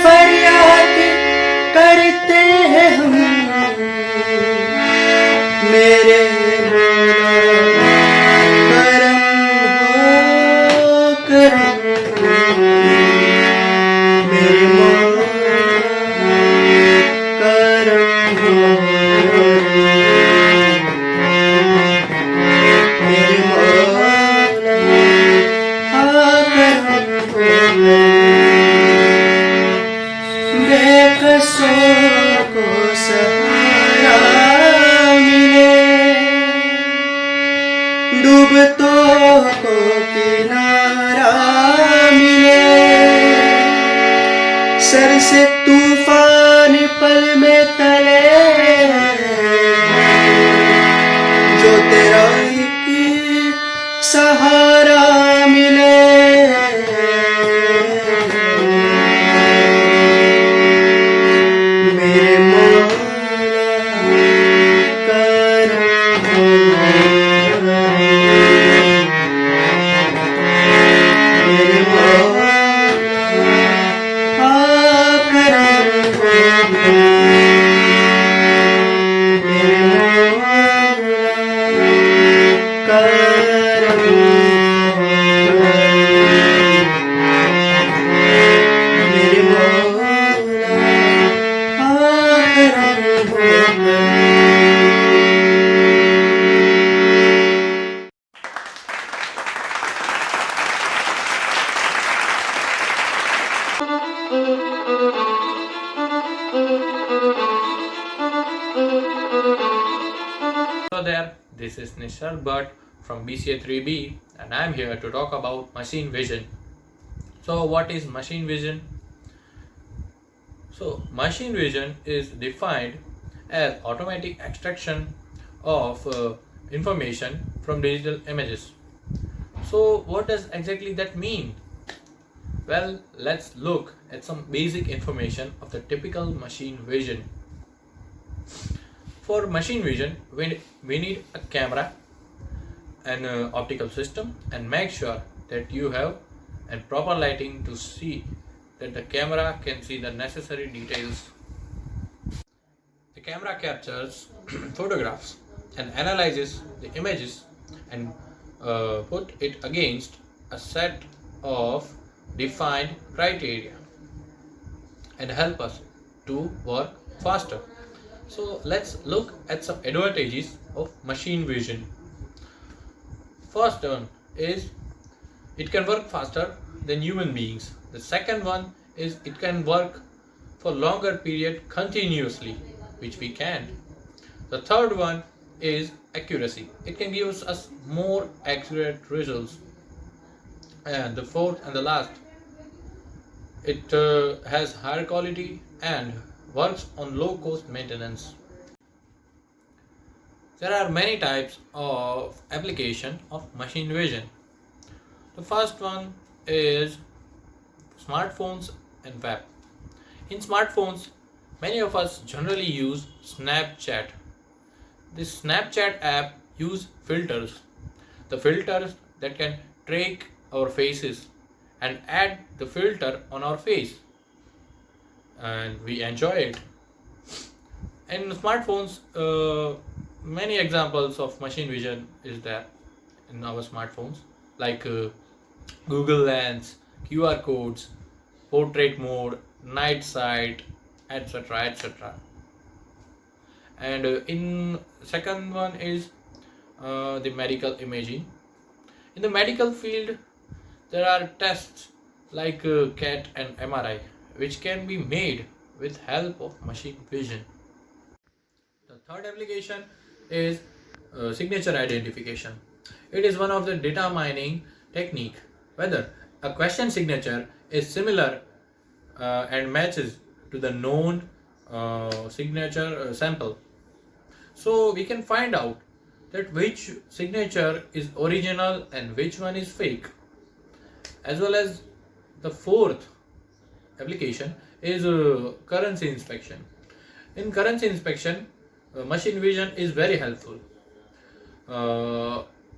फरियाद करते हैं हम, मेरे मौला करम हो करम, मेरे मौला करम हो, मेरे मौला करम हो। बेकसों को सहारा मिले, डूबतों को किनारा मिले, सर से तूफान पल में तले, जो तेरा एक सहारा मिले। मेरे मौला करम हो, मेरे मौला करम हो, मेरे मौला करम हो, मेरे मौला करम हो। Hello there, this is Nishal Bhatt from BCA 3B and I am here to talk about machine vision. So what is machine vision? So machine vision is defined as automatic extraction of information from digital images. So what does exactly that mean? Well, let's look at some basic information of the typical machine vision. For machine vision, we need a camera, an optical system, and make sure that you have a proper lighting to see that the camera can see the necessary details. The camera captures photographs and analyzes the images and put it against a set of defined criteria and help us to work faster. So let's look at some advantages of machine vision. First one is it can work faster than human beings. The second one is it can work for longer period continuously, which we can't. The third one is accuracy. It can give us more accurate results. And the fourth and the last, it has higher quality and works on low cost maintenance. There are many types of application of machine vision. The first one is smartphones and web. In smartphones, many of us generally use Snapchat. This Snapchat app use filters. The filters that can track our faces and add the filter on our face, and we enjoy it. In smartphones, many examples of machine vision is there in our smartphones, like Google Lens, QR codes, portrait mode, night sight, etc., etc. And in second one is the medical imaging. In the medical field, there are tests like CAT and MRI, which can be made with help of machine vision. The third application is signature identification. It is one of the determining technique whether a question signature is similar and matches to the known signature sample. So we can find out that which signature is original and which one is fake. As well as the fourth application is currency inspection. In currency inspection, machine vision is very helpful.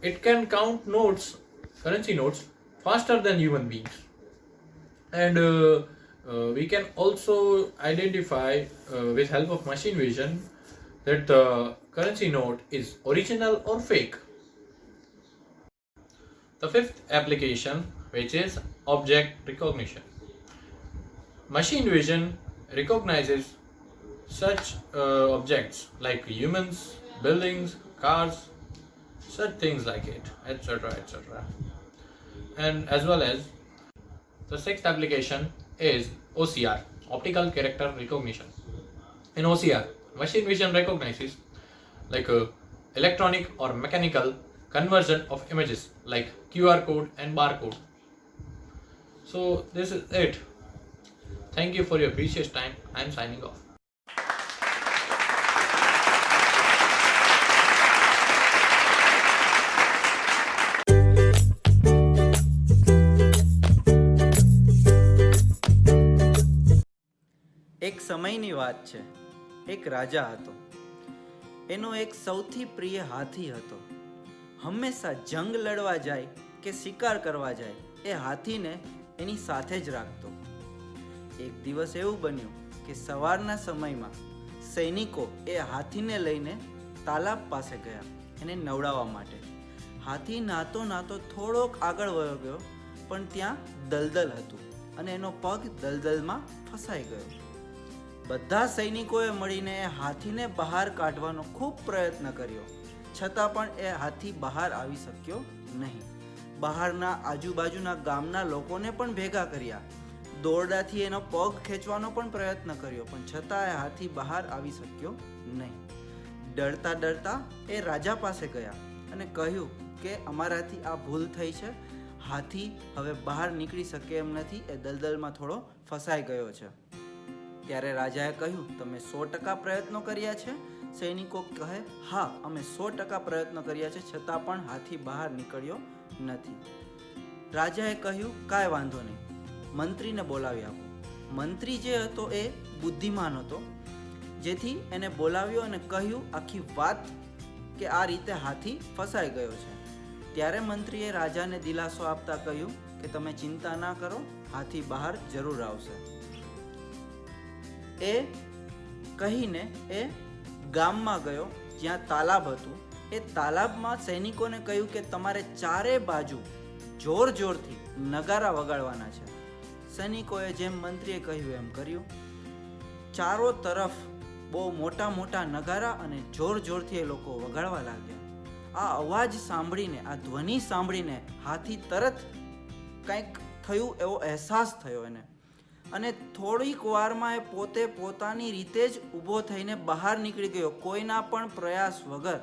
It can count notes, currency notes, faster than human beings, and We can also identify with help of machine vision that the currency note is original or fake. The fifth application, which is object recognition. Machine vision recognizes such objects like humans, buildings, cars, such things like it, etc. etc. And as well as the sixth application is OCR, optical character recognition. In OCR, machine vision recognizes like electronic or mechanical conversion of images like QR code and barcode. So this is it. Thank you for your precious time. I am signing off. એક સમયની વાત છે. એક રાજા હતો. એનો એક સૌથી પ્રિય હાથી હતો. હંમેશા જંગ લડવા જાય કે શિકાર કરવા જાય એ હાથીને એની સાથે જ રાખતો. એક દિવસ એવું બન્યું કે સવારના સમયમાં સૈનિકો એ હાથીને લઈને તાલાબ પાસે ગયા એને નવડાવવા માટે. હાથી નાતો નાતો થોડોક આગળ વયો ગયો પણ ત્યાં દલદલ હતું અને એનો પગ દલદલમાં ફસાઈ ગયો. બધા સૈનિકોએ મળીને એ હાથીને બહાર કાઢવાનો ખૂબ પ્રયત્ન કર્યો, છતાં પણ એ હાથી બહાર આવી શક્યો નહીં. બહારના આજુબાજુના ગામના લોકોને પણ ભેગા કર્યા, દોરડાથી એનો પગ ખેંચવાનો પણ પ્રયત્ન કર્યો, પણ છતાં એ હાથી બહાર આવી શક્યો નહીં. ડરતા ડરતા એ રાજા પાસે ગયા અને કહ્યું કે અમારાથી આ ભૂલ થઈ છે, હાથી હવે બહાર નીકળી શકે એમ નથી, એ દલદલમાં થોડો ફસાઈ ગયો છે. ત્યારે રાજાએ કહ્યું, તમે 100% પ્રયત્નો કર્યા છે? સૈનિકો કહે, હા, અમે 100% પ્રયત્નો કર્યા છે, છતાં પણ હાથી બહાર નીકળ્યો નથી. રાજાએ કહ્યું, કાંઈ વાંધો નહીં, મંત્રીને બોલાવી આપો. મંત્રી જે હતો એ બુદ્ધિમાન હતો, જેથી એને બોલાવ્યો અને કહ્યું આખી વાત કે આ રીતે હાથી ફસાઈ ગયો છે. ત્યારે મંત્રીએ રાજાને દિલાસો આપતા કહ્યું કે તમે ચિંતા ના કરો, હાથી બહાર જરૂર આવશે. એ કહીને એ ગામમાં ગયો જ્યાં તાલાબ હતું. એ તાલાબમાં સૈનિકોને કહ્યું કે તમારે ચારે બાજુ જોર જોરથી નગારા વગાડવાના છે. સૈનિકોએ જેમ મંત્રીએ કહ્યું એમ કર્યું. ચારો તરફ બહુ મોટા મોટા નગારા અને જોર જોરથી એ લોકો વગાડવા લાગ્યા. આ અવાજ સાંભળીને, આ ધ્વનિ સાંભળીને હાથી તરત કંઈક થયું એવો અહેસાસ થયો એને, અને થોડીક વારમાં એ પોતે પોતાની રીતે જ ઊભો થઈને બહાર નીકળી ગયો, કોઈના પણ પ્રયાસ વગર.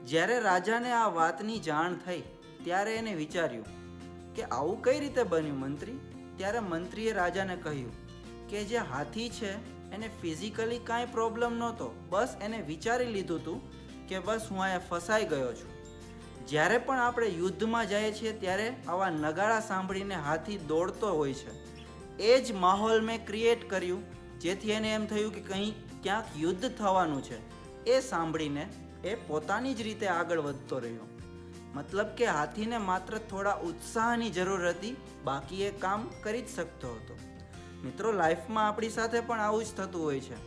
જ્યારે રાજાને આ વાતની જાણ થઈ ત્યારે એને વિચાર્યું કે આવું કઈ રીતે બન્યું મંત્રી? ત્યારે મંત્રીએ રાજાને કહ્યું કે જે હાથી છે એને ફિઝિકલી કાંઈ પ્રોબ્લેમ નહોતો, બસ એને વિચારી લીધું હતું કે બસ હું અહીંયા ફસાઈ ગયો છું. જ્યારે પણ આપણે યુદ્ધમાં જઈએ છીએ ત્યારે આવા નગારા સાંભળીને હાથી દોડતો હોય છે. એ જ માહોલ મેં ક્રિએટ કર્યું, જેથી એને એમ થયું કે કંઈ ક્યાંક યુદ્ધ થવાનું છે. એ સાંભળીને એ પોતાની જ રીતે આગળ વધતો રહ્યો. મતલબ કે હાથીને માત્ર થોડા ઉત્સાહની જરૂર હતી, બાકી એ કામ કરી જ શકતો હતો. મિત્રો, લાઈફમાં આપણી સાથે પણ આવું જ થતું હોય છે.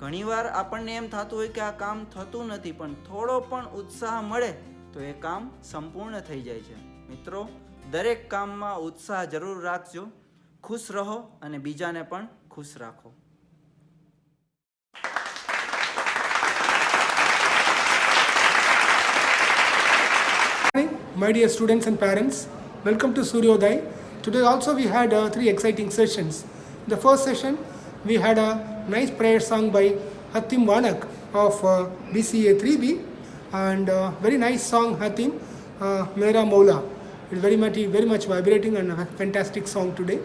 ઘણીવાર આપણને એમ થતું હોય કે આ કામ થતું નથી, પણ થોડો પણ ઉત્સાહ મળે તો એ કામ સંપૂર્ણ થઈ જાય છે. મિત્રો, દરેક કામમાં ઉત્સાહ જરૂર રાખજો. ખુશ રહો અને બીજાને પણ ખુશ રાખો. My dear students and parents, welcome to Suryodai. Today also we had 3 exciting sessions. The first session we had a nice prayer sung by Hatim Wanak of BCA 3B, and very nice song Hatim, Mera Mola. It's very much vibrating and a fantastic song today.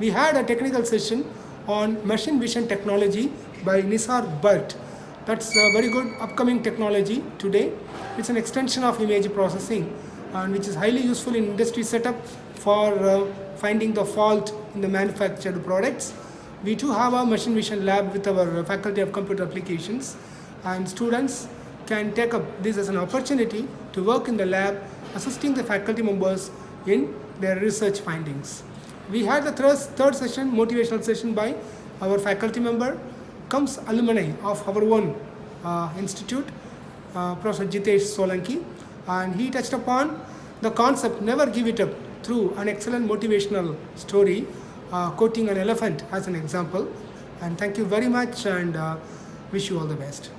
We had a technical session on machine vision technology by Nisar Bhatt. That's a very good upcoming technology today. It's an extension of image processing, and which is highly useful in industry setup for finding the fault in the manufactured products. We too have a machine vision lab with our faculty of computer applications, and students can take up this as an opportunity to work in the lab, assisting the faculty members in their research findings. We had the third session, motivational session by our faculty member, comes alumni of our own institute, Professor Jitesh Solanki, and he touched upon the concept never give it up through an excellent motivational story, quoting an elephant as an example. And thank you very much, and wish you all the best.